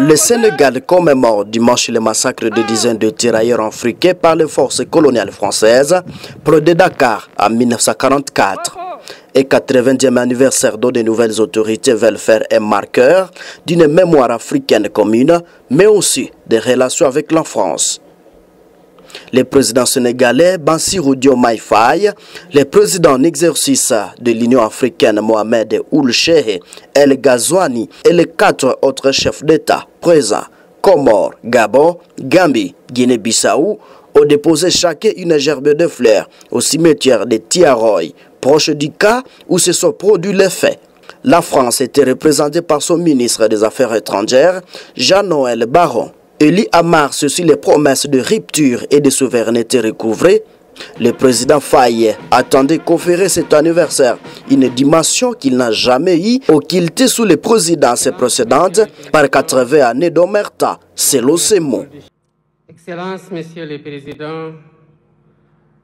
Le Sénégal commémore dimanche le massacre de dizaines de tirailleurs africains par les forces coloniales françaises près de Dakar en 1944. Et 80e anniversaire dont de nouvelles autorités veulent faire un marqueur d'une mémoire africaine commune, mais aussi des relations avec la France. Le président sénégalais Bassirou Diomaye Faye, le président en exercice de l'Union africaine Mohamed Ould Cheikh El Ghazouani et les 4 autres chefs d'État présents, Comores, Gabon, Gambie, Guinée-Bissau, ont déposé chacun une gerbe de fleurs au cimetière de Tiaroy, proche du cas où se sont produits les faits. La France était représentée par son ministre des Affaires étrangères, Jean-Noël Barrot. Élu à mars sur les promesses de rupture et de souveraineté recouvrées, le président Faye attendait conférer cet anniversaire une dimension qu'il n'a jamais eue occultée sous les présidences précédentes par 80 années d'omerta, selon ses mots. Excellences, Messieurs les Présidents,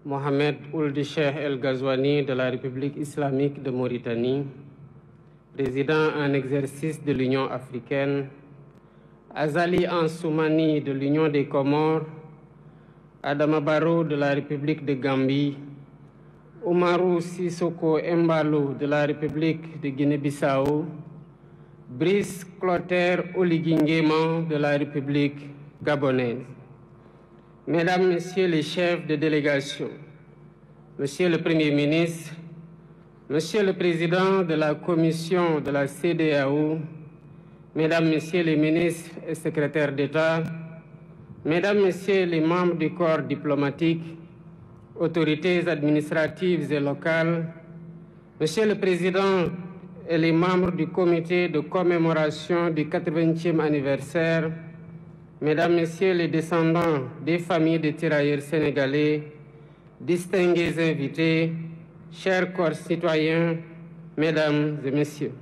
Mohamed Ould Cheikh El Ghazouani de la République islamique de Mauritanie, président en exercice de l'Union africaine, Azali Ansoumani de l'Union des Comores, Adama Barrow de la République de Gambie, Oumarou Sissoko Embalo de la République de Guinée-Bissau, Brice Clotaire Oligui Nguema de la République gabonaise. Mesdames, Messieurs les chefs de délégation, Monsieur le Premier ministre, Monsieur le Président de la Commission de la CEDEAO, Mesdames, Messieurs les ministres et secrétaires d'État, Mesdames, Messieurs les membres du corps diplomatique, autorités administratives et locales, Monsieur le Président et les membres du comité de commémoration du 80e anniversaire, Mesdames, Messieurs les descendants des familles de tirailleurs sénégalais, distingués invités, chers concitoyens, Mesdames et Messieurs.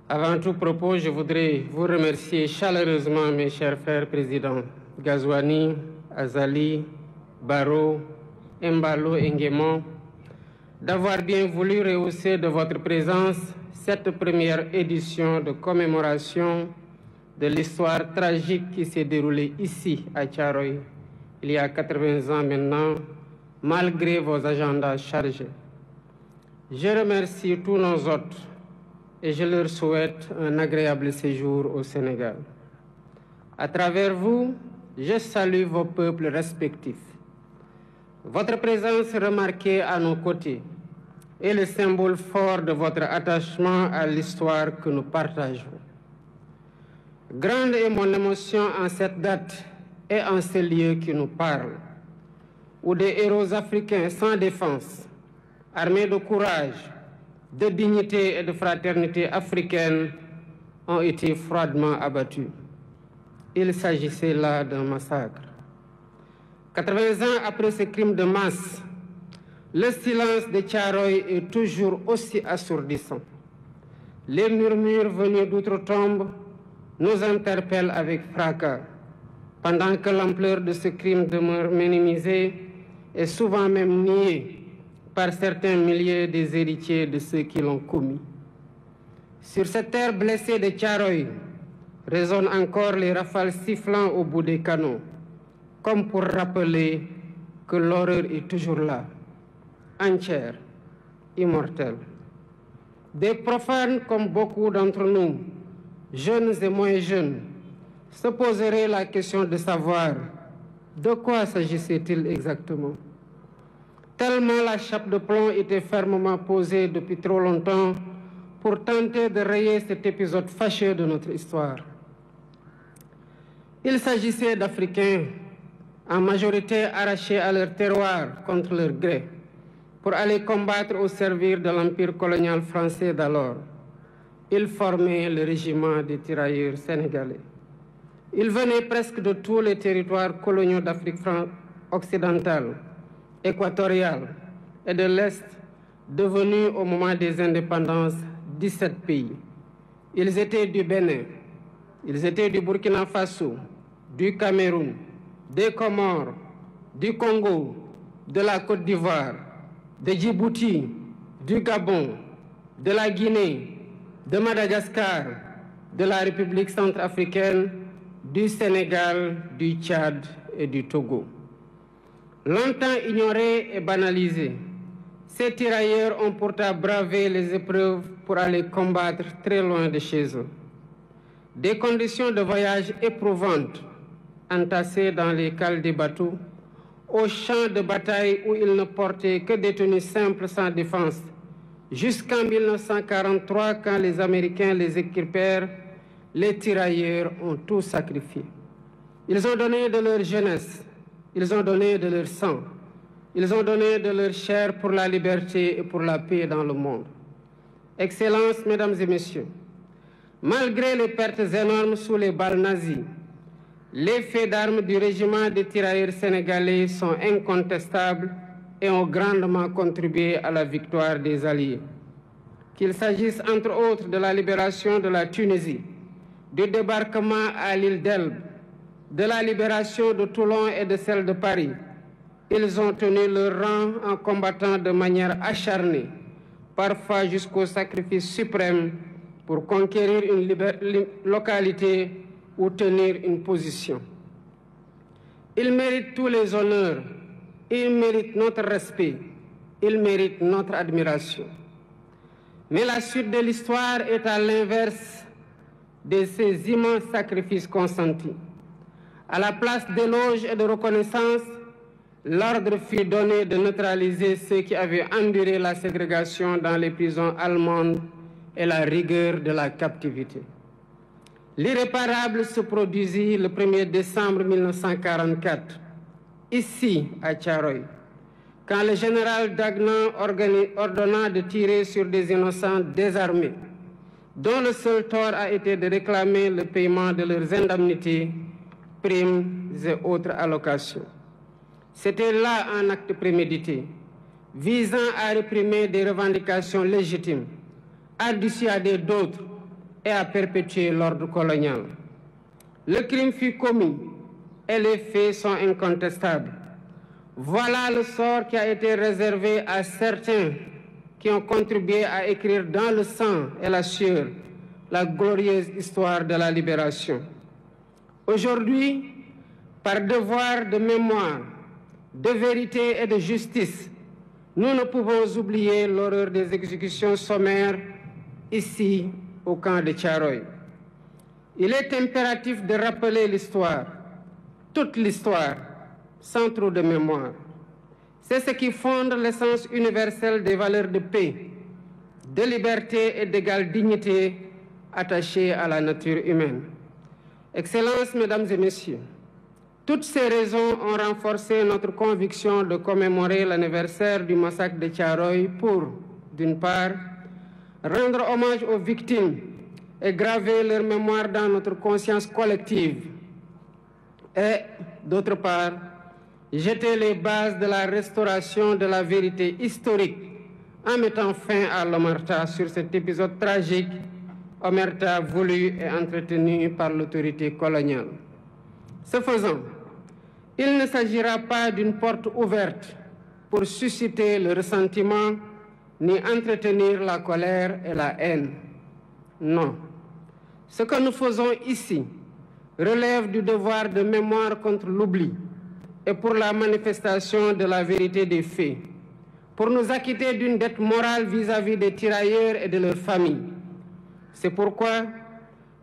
Avant tout propos, je voudrais vous remercier chaleureusement, mes chers frères présidents Ghazouani, Azali, Barrow, Embalo et Nguema, d'avoir bien voulu rehausser de votre présence cette première édition de commémoration de l'histoire tragique qui s'est déroulée ici, à Tiaroy, il y a 80 ans maintenant, malgré vos agendas chargés. Je remercie tous nos hôtes et je leur souhaite un agréable séjour au Sénégal. À travers vous, je salue vos peuples respectifs. Votre présence remarquée à nos côtés est le symbole fort de votre attachement à l'histoire que nous partageons. Grande est mon émotion en cette date et en ces lieux qui nous parlent, où des héros africains sans défense, armés de courage, de dignité et de fraternité africaine ont été froidement abattus. Il s'agissait là d'un massacre. 80 ans après ce crime de masse, le silence de Tiaroy est toujours aussi assourdissant. Les murmures venus d'outre-tombe nous interpellent avec fracas, pendant que l'ampleur de ce crime demeure minimisée et souvent même niée par certains milliers des héritiers de ceux qui l'ont commis. Sur cette terre blessée de Tiaroy résonnent encore les rafales sifflant au bout des canons, comme pour rappeler que l'horreur est toujours là, entière, immortelle. Des profanes comme beaucoup d'entre nous, jeunes et moins jeunes, se poseraient la question de savoir de quoi s'agissait-il exactement. Tellement la chape de plomb était fermement posée depuis trop longtemps pour tenter de rayer cet épisode fâcheux de notre histoire. Il s'agissait d'Africains, en majorité arrachés à leur terroir contre leur gré, pour aller combattre au service de l'empire colonial français d'alors. Ils formaient le régiment des tirailleurs sénégalais. Ils venaient presque de tous les territoires coloniaux d'Afrique occidentale, équatoriale et de l'Est, devenus au moment des indépendances 17 pays. Ils étaient du Bénin, ils étaient du Burkina Faso, du Cameroun, des Comores, du Congo, de la Côte d'Ivoire, de Djibouti, du Gabon, de la Guinée, de Madagascar, de la République centrafricaine, du Sénégal, du Tchad et du Togo. Longtemps ignorés et banalisés, ces tirailleurs ont pourtant bravé les épreuves pour aller combattre très loin de chez eux. Des conditions de voyage éprouvantes, entassés dans les cales des bateaux, aux champs de bataille où ils ne portaient que des tenues simples sans défense, jusqu'en 1943, quand les Américains les équipèrent, les tirailleurs ont tout sacrifié. Ils ont donné de leur jeunesse, ils ont donné de leur sang, ils ont donné de leur chair pour la liberté et pour la paix dans le monde. Excellences, Mesdames et Messieurs, malgré les pertes énormes sous les balles nazies, les faits d'armes du régiment des tirailleurs sénégalais sont incontestables et ont grandement contribué à la victoire des Alliés. Qu'il s'agisse entre autres de la libération de la Tunisie, du débarquement à l'île d'Elbe, de la libération de Toulon et de celle de Paris, ils ont tenu leur rang en combattant de manière acharnée, parfois jusqu'au sacrifice suprême, pour conquérir une localité ou tenir une position. Ils méritent tous les honneurs, ils méritent notre respect, ils méritent notre admiration. Mais la suite de l'histoire est à l'inverse de ces immenses sacrifices consentis. À la place d'éloges et de reconnaissance, l'ordre fut donné de neutraliser ceux qui avaient enduré la ségrégation dans les prisons allemandes et la rigueur de la captivité. L'irréparable se produisit le 1er décembre 1944, ici à Thiaroye, quand le général Dagnan ordonna de tirer sur des innocents désarmés, dont le seul tort a été de réclamer le paiement de leurs indemnités, primes et autres allocations. C'était là un acte prémédité, visant à réprimer des revendications légitimes, à dissuader d'autres et à perpétuer l'ordre colonial. Le crime fut commis et les faits sont incontestables. Voilà le sort qui a été réservé à certains qui ont contribué à écrire dans le sang et la sueur la glorieuse histoire de la libération. Aujourd'hui, par devoir de mémoire, de vérité et de justice, nous ne pouvons oublier l'horreur des exécutions sommaires ici au camp de Thiaroye. Il est impératif de rappeler l'histoire, toute l'histoire, sans trop de mémoire. C'est ce qui fonde l'essence universelle des valeurs de paix, de liberté et d'égale dignité attachées à la nature humaine. Excellences, Mesdames et Messieurs, toutes ces raisons ont renforcé notre conviction de commémorer l'anniversaire du massacre de Thiaroye pour, d'une part, rendre hommage aux victimes et graver leur mémoire dans notre conscience collective, et, d'autre part, jeter les bases de la restauration de la vérité historique en mettant fin à l'omerta sur cet épisode tragique, omerta voulu et entretenu par l'autorité coloniale. Ce faisant, il ne s'agira pas d'une porte ouverte pour susciter le ressentiment ni entretenir la colère et la haine. Non. Ce que nous faisons ici relève du devoir de mémoire contre l'oubli et pour la manifestation de la vérité des faits, pour nous acquitter d'une dette morale vis-à-vis des tirailleurs et de leurs familles. C'est pourquoi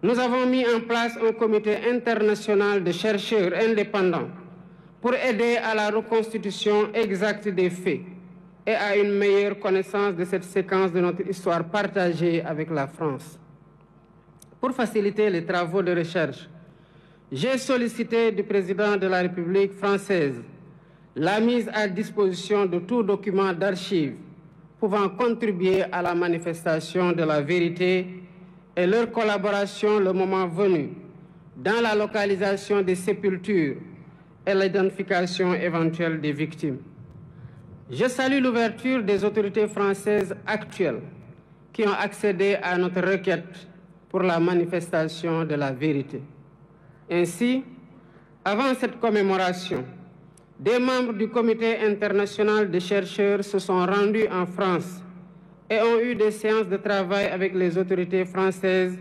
nous avons mis en place un comité international de chercheurs indépendants pour aider à la reconstitution exacte des faits et à une meilleure connaissance de cette séquence de notre histoire partagée avec la France. Pour faciliter les travaux de recherche, j'ai sollicité du président de la République française la mise à disposition de tout document d'archives pouvant contribuer à la manifestation de la vérité et leur collaboration le moment venu dans la localisation des sépultures et l'identification éventuelle des victimes. Je salue l'ouverture des autorités françaises actuelles qui ont accédé à notre requête pour la manifestation de la vérité. Ainsi, avant cette commémoration, des membres du Comité international de chercheurs se sont rendus en France et ont eu des séances de travail avec les autorités françaises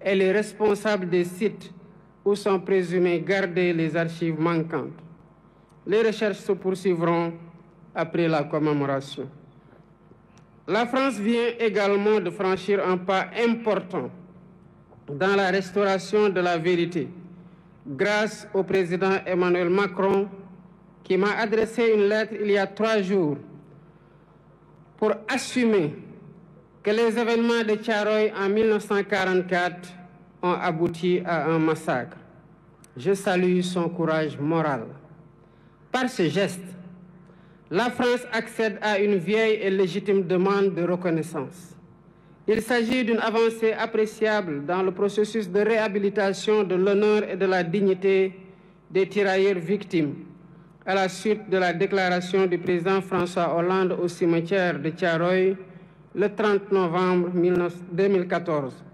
et les responsables des sites où sont présumées gardées les archives manquantes. Les recherches se poursuivront après la commémoration. La France vient également de franchir un pas important dans la restauration de la vérité, grâce au président Emmanuel Macron, qui m'a adressé une lettre il y a 3 jours pour assumer que les événements de Thiaroye en 1944 ont abouti à un massacre. Je salue son courage moral. Par ce geste, la France accède à une vieille et légitime demande de reconnaissance. Il s'agit d'une avancée appréciable dans le processus de réhabilitation de l'honneur et de la dignité des tirailleurs victimes, à la suite de la déclaration du président François Hollande au cimetière de Thiaroye le 30 novembre 2014,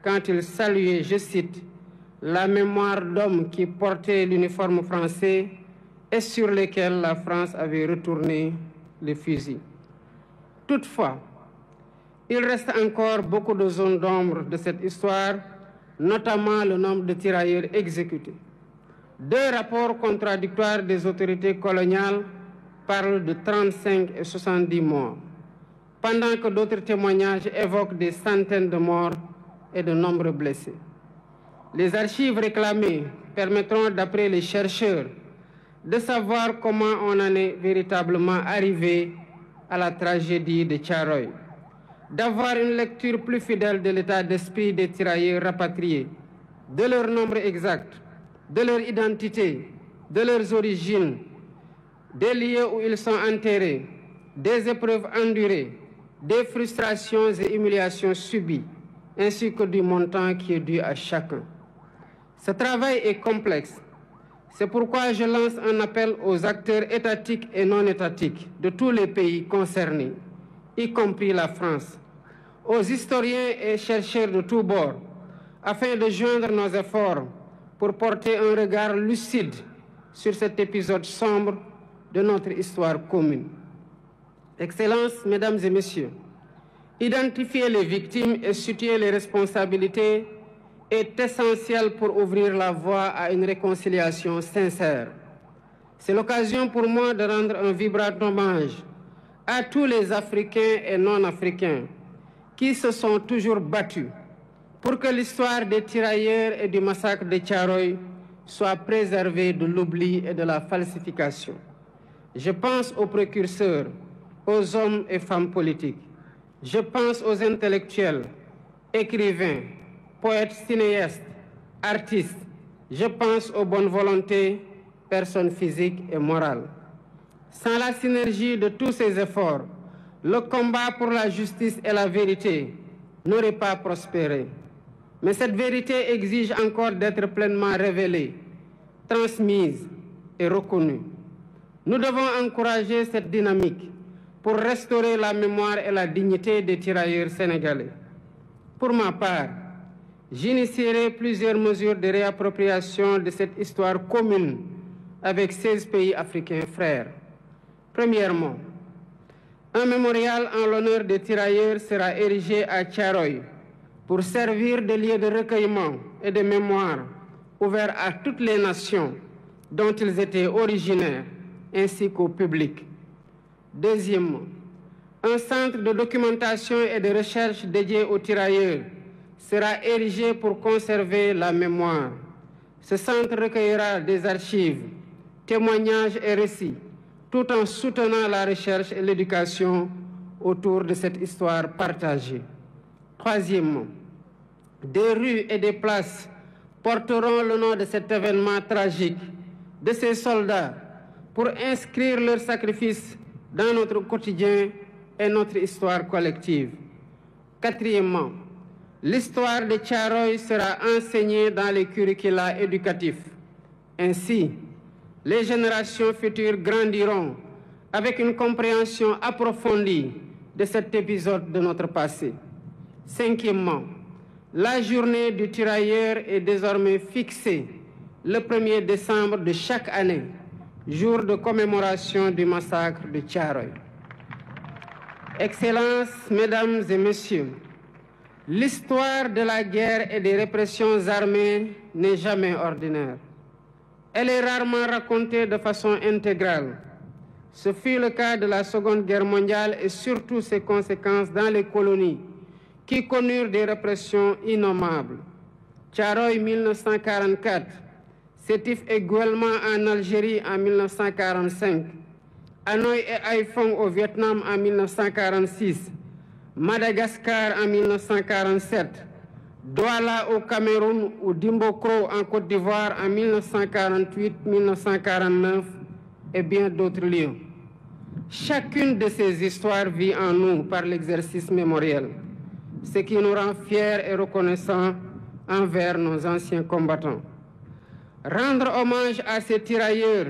quand il saluait, je cite, « la mémoire d'hommes qui portaient l'uniforme français et sur lesquels la France avait retourné les fusils ». Toutefois, il reste encore beaucoup de zones d'ombre de cette histoire, notamment le nombre de tirailleurs exécutés. 2 rapports contradictoires des autorités coloniales parlent de 35 et 70 morts, pendant que d'autres témoignages évoquent des centaines de morts et de nombreux blessés. Les archives réclamées permettront, d'après les chercheurs, de savoir comment on en est véritablement arrivé à la tragédie de Thiaroye, d'avoir une lecture plus fidèle de l'état d'esprit des tirailleurs rapatriés, de leur nombre exact, de leur identité, de leurs origines, des lieux où ils sont enterrés, des épreuves endurées, des frustrations et humiliations subies, ainsi que du montant qui est dû à chacun. Ce travail est complexe. C'est pourquoi je lance un appel aux acteurs étatiques et non étatiques de tous les pays concernés, y compris la France, aux historiens et chercheurs de tous bords, afin de joindre nos efforts pour porter un regard lucide sur cet épisode sombre de notre histoire commune. Excellences, Mesdames et Messieurs, identifier les victimes et situer les responsabilités est essentiel pour ouvrir la voie à une réconciliation sincère. C'est l'occasion pour moi de rendre un vibrant hommage à tous les Africains et non-Africains qui se sont toujours battus pour que l'histoire des tirailleurs et du massacre de Thiaroye soit préservée de l'oubli et de la falsification. Je pense aux précurseurs, aux hommes et femmes politiques. Je pense aux intellectuels, écrivains, poètes, cinéastes, artistes. Je pense aux bonnes volontés, personnes physiques et morales. Sans la synergie de tous ces efforts, le combat pour la justice et la vérité n'aurait pas prospéré. Mais cette vérité exige encore d'être pleinement révélée, transmise et reconnue. Nous devons encourager cette dynamique pour restaurer la mémoire et la dignité des tirailleurs sénégalais. Pour ma part, j'initierai plusieurs mesures de réappropriation de cette histoire commune avec 16 pays africains frères. Premièrement, un mémorial en l'honneur des tirailleurs sera érigé à Thiaroye pour servir de lieu de recueillement et de mémoire ouvert à toutes les nations dont ils étaient originaires, ainsi qu'au public. Deuxièmement, un centre de documentation et de recherche dédié aux tirailleurs sera érigé pour conserver la mémoire. Ce centre recueillera des archives, témoignages et récits, tout en soutenant la recherche et l'éducation autour de cette histoire partagée. Troisièmement, des rues et des places porteront le nom de cet événement tragique, de ces soldats, pour inscrire leur sacrifice dans notre quotidien et notre histoire collective. Quatrièmement, l'histoire de Thiaroye sera enseignée dans les curricula éducatifs. Ainsi, les générations futures grandiront avec une compréhension approfondie de cet épisode de notre passé. Cinquièmement, la journée du tirailleur est désormais fixée le 1er décembre de chaque année, jour de commémoration du massacre de Thiaroye. Excellences, Mesdames et Messieurs, L'histoire de la guerre et des répressions armées n'est jamais ordinaire. Elle est rarement racontée de façon intégrale. Ce fut le cas de la Seconde Guerre mondiale et surtout ses conséquences dans les colonies qui connurent des répressions innommables. Thiaroye 1944, Sétif et Guelma en Algérie en 1945, Hanoï et Haiphong au Vietnam en 1946, Madagascar en 1947, Douala au Cameroun ou Dimbokro en Côte d'Ivoire en 1948-1949 et bien d'autres lieux. Chacune de ces histoires vit en nous par l'exercice mémoriel, ce qui nous rend fiers et reconnaissants envers nos anciens combattants. Rendre hommage à ces tirailleurs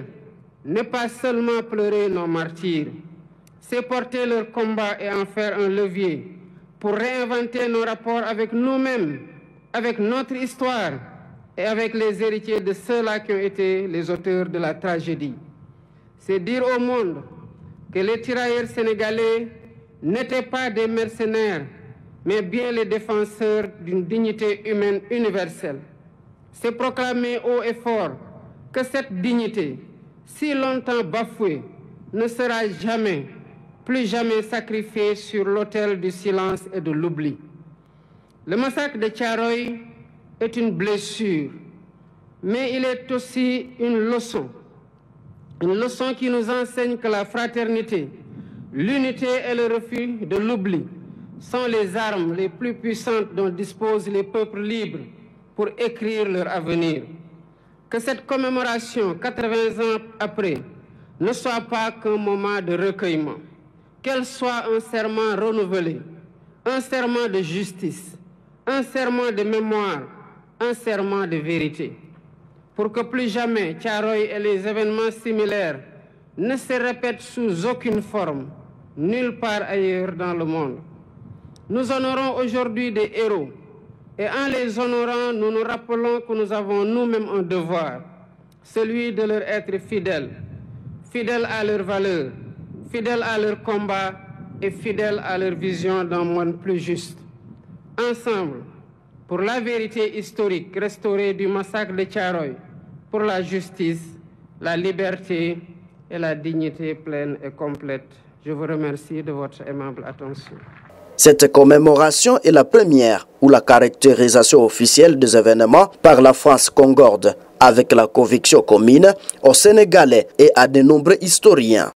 n'est pas seulement pleurer nos martyrs, c'est porter leur combat et en faire un levier pour réinventer nos rapports avec nous-mêmes, avec notre histoire et avec les héritiers de ceux-là qui ont été les auteurs de la tragédie. C'est dire au monde que les tirailleurs sénégalais n'étaient pas des mercenaires, mais bien les défenseurs d'une dignité humaine universelle. C'est proclamer haut et fort que cette dignité, si longtemps bafouée, ne sera jamais, plus jamais sacrifiée sur l'autel du silence et de l'oubli. Le massacre de Thiaroye est une blessure, mais il est aussi une leçon qui nous enseigne que la fraternité, l'unité et le refus de l'oubli sont les armes les plus puissantes dont disposent les peuples libres pour écrire leur avenir. Que cette commémoration, 80 ans après, ne soit pas qu'un moment de recueillement, qu'elle soit un serment renouvelé, un serment de justice, un serment de mémoire, un serment de vérité. Pour que plus jamais Thiaroye et les événements similaires ne se répètent sous aucune forme, nulle part ailleurs dans le monde. Nous honorons aujourd'hui des héros et en les honorant, nous nous rappelons que nous avons nous-mêmes un devoir, celui de leur être fidèles, fidèles à leurs valeurs, fidèles à leur combat et fidèles à leur vision d'un monde plus juste. Ensemble, pour la vérité historique restaurée du massacre de Thiaroye, pour la justice, la liberté et la dignité pleine et complète. Je vous remercie de votre aimable attention. Cette commémoration est la première où la caractérisation officielle des événements par la France concorde avec la conviction commune aux Sénégalais et à de nombreux historiens.